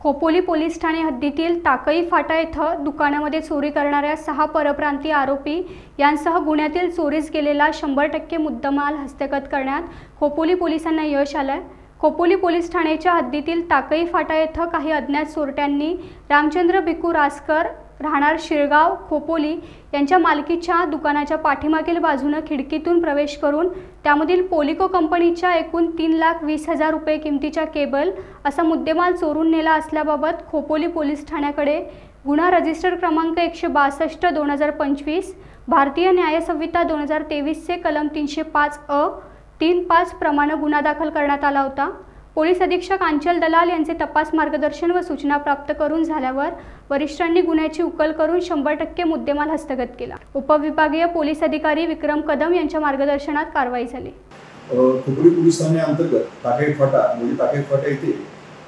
Khopoli police Thane हद्दीतील टाकई फाटा येथे दुकानामध्ये चोरी करणाऱ्या 6 परप्रांतीय आरोपी यांसह गुन्ह्यातील चोरीस गेलेला 100% मुद्देमाल हस्तगत करण्यात खोपोली पोलिसांना यश आले। खोपोली पोलीस ठाण्याच्या हद्दीतील टाकई फाटा येथे काही अज्ञात चोरट्यांनी रामचंद्र भिकू रासकर राहणार शिरगाव खोपोली यांच्या मालकीच्या दुकानाच्या पाठीमागील बाजूने खिडकीतून प्रवेश करून त्यामधील पोलिको कंपनीच्या एकूण 3,20,000 रुपये किमतीच्या केबल असा मुद्देमाल चोरून नेला असल्याबाबत खोपोली पोलीस ठाण्याकडे गुन्हा रजिस्टर क्रमांक 162/2025 भारतीय न्याय संहिता 2023 चे कलम 305 3-5 प्रमाणे गुन्हा दाखल करण्यात आला होता। पोलीस अधीक्षक अंचल दलाल यांचे तपास मार्गदर्शन व सूचना प्राप्त करून झाल्यावर वरिष्ठांनी गुन्ह्याची उकल करून 100% मुद्देमाल हस्तगत केला। उपविभागीय पोलीस अधिकारी विक्रम कदम यांच्या मार्गदर्शनात कारवाई झाली। खोपोली पोलीस ठाणे अंतर्गत टाकई फाटा येथे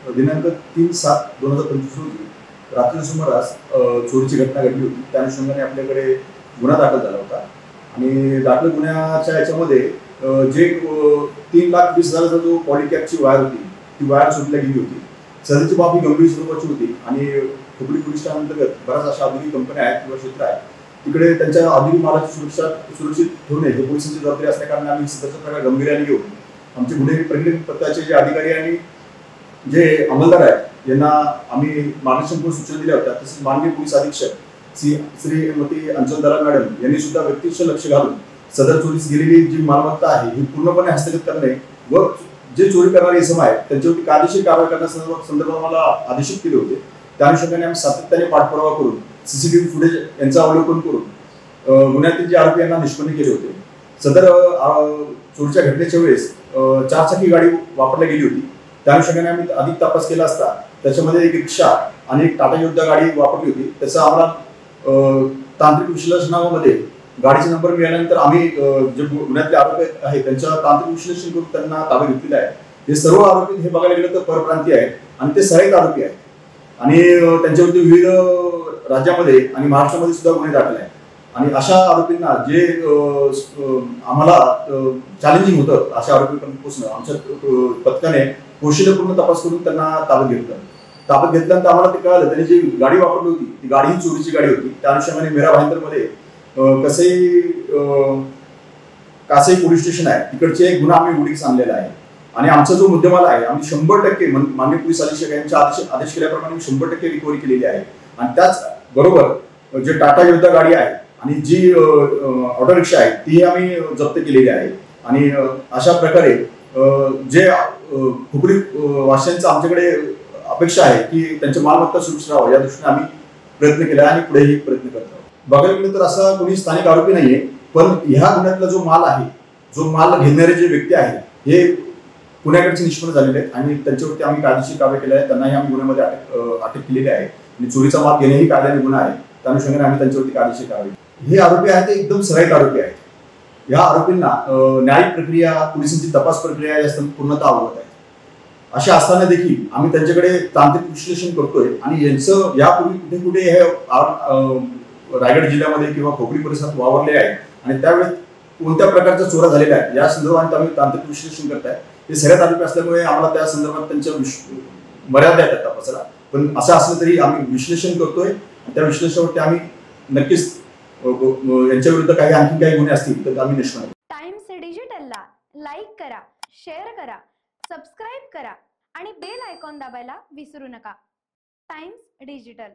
दिनांक 3/7/2025 रोजी रात्री सुमारास चोरीची घटना घडली होती। त्या अनुषंगाने आपल्याकडे गुन्हा दाखल झाला होता आणि दाखल गुन्ह्याच्या याच्यामध्ये जे 3,20,000 जो पॉलिकॅपची वायर होती ती वायर चोरीला गेली होती। सदरची बाब ही गंभीर स्वरूपाची होती आणि खोपोली पोलीस ठाणे अंतर्गत बऱ्याच अशा औद्योगिक कंपन्या आहेत किंवा क्षेत्र आहेत, तिकडे त्यांच्या औद्योगिक मालाची सुरक्षित ठेवणे हे पोलिसांची जबाबदारी असल्याकारणे आम्ही सदरचा प्रकार गांभीर्याने घेऊन आमचे गुन्हे प्रकरण पथकाचे जे अधिकारी आणि जे अंमलदार आहेत यांना आम्ही मार्गदर्शन सूचना दिल्या होत्या। तसेच माननीय पोलीस अधीक्षक श्रीमती अंचल दलाल मॅडम यांनी सुद्धा व्यक्तिशः लक्ष घालून सदर चोरीस गेलेली जी मालमत्ता आहे ही पूर्णपणे हस्तगत करणे व जे चोरी करणारे इसम आहेत त्यांच्यावरती कायदेशीर कारवाई करण्यासंदर्भात मला आदेशित केले होते। त्या अनुषंगाने आम्ही सातत्याने पाठपुरावा करून सीसीटीव्ही फुटेज यांचं अवलोकन करून गुन्ह्यातील जे आरोपी यांना निष्पन्न केले होते। सदर चोरीच्या घटनेच्या वेळेस 4 चाकी गाडी वापरली गेली होती। त्या अनुषंगाने आम्ही अधिक तपास केला असता त्याच्यामध्ये एक रिक्षा आणि एक टाटा योद्धा गाडी वापरली होती। त्याचा आम्हाला तांत्रिक विश्लेषणामध्ये गाडीचा नंबर मिळाल्यानंतर आम्ही जे गुन्ह्यातले आरोपी आहेत त्यांच्या तांत्रिक विश्लेषण करून त्यांना ताब्यात घेतलेले आहे। हे सर्व आरोपी हे बघायला गेलं तर परप्रांतीय आहेत आणि ते सहाय्यक आरोपी आहेत आणि त्यांच्यावरती विविध राज्यामध्ये आणि महाराष्ट्रामध्ये सुद्धा गुन्हे दाखल आहेत। आणि अशा आरोपींना जे आम्हाला चॅलेंजिंग होतं अशा आरोपींपर्यंत पोहोचणं आमच्या पथकाने कौशल्यपूर्ण तपास करून त्यांना ताब्यात घेतलं। ताब्यात घेतल्यानंतर आम्हाला ते कळालं त्यांनी जी गाडी वापरली होती ती गाडी ही चोरीची गाडी होती। त्या अनुषंगाने मीरा भाईंदरमध्ये कासई पोलीस स्टेशन आहे तिकडचे एक गुन्हा आम्ही उघडकीस आणलेला आहे आणि आमचा जो मुद्देमाल आहे आम्ही 100% माननीय पोलीस अधीक्षक यांच्या आदेश केल्याप्रमाणे 100% रिकव्हरी केलेली आहे। आणि त्याच बरोबर जे टाटा योद्धा गाडी आहे आणि जी ऑटो रिक्षा आहे ती आम्ही जप्त केलेली आहे। आणि अशा प्रकारे जे खोपोली वासियांचा आमच्याकडे अपेक्षा आहे की त्यांची मालमत्ता सुरक्षित राहावं या दृष्टीने आम्ही प्रयत्न केला आणि पुढेही प्रयत्न करत आहोत। बघायला गेलं तर असा कोणी स्थानिक आरोपी नाहीये, पण ह्या गुन्ह्यातला जो माल आहे जो माल घेणारे जे व्यक्ती आहे हे पुण्याकडचे निष्पन्न झालेले आहेत आणि त्यांच्यावरती आम्ही कायदेशीर कारवाई केली आहे। त्यांनाही आम्ही गुन्ह्यामध्ये अटक केलेली आहे आणि चोरीचा माल घेणेही कायद्याने गुन्हा आहे। त्या अनुषंगाने आम्ही त्यांच्यावरती कायदेशीर कारवाई हे आरोपी आहेत ते एकदम सराईत आरोपी आहेत। या आरोपींना न्यायिक प्रक्रिया पोलिसांची तपास प्रक्रिया या पूर्णतः अवगत आहे। अशा असताना देखील आम्ही त्यांच्याकडे तांत्रिक विश्लेषण करतोय आणि यांचं यापूर्वी कुठे कुठे हे रायगड जिल्ह्यामध्ये किंवा खोपोली परिसरात वावरले आहे आणि त्यावेळेस कोणत्या प्रकारच्या चोऱ्या झालेल्या आहेत या संदर्भात आम्ही तांत्रिक विश्लेषण करताय। हे सगळ्यात आरोपी असल्यामुळे आम्हाला त्या संदर्भात त्यांच्या मर्यादा आहेत तपासाला, पण असं असलं तरी आम्ही विश्लेषण करतोय। त्या विश्लेषणावरती आम्ही नक्कीच यांच्या विरुद्ध आणखी काही गुन्हे असतील तर आम्ही निष्पन्न करू। टाइम्स डिजिटलला लाईक करा, शेअर करा, सबस्क्राईब करा आणि बेल आयकॉन दाबायला विसरू नका। Times digital.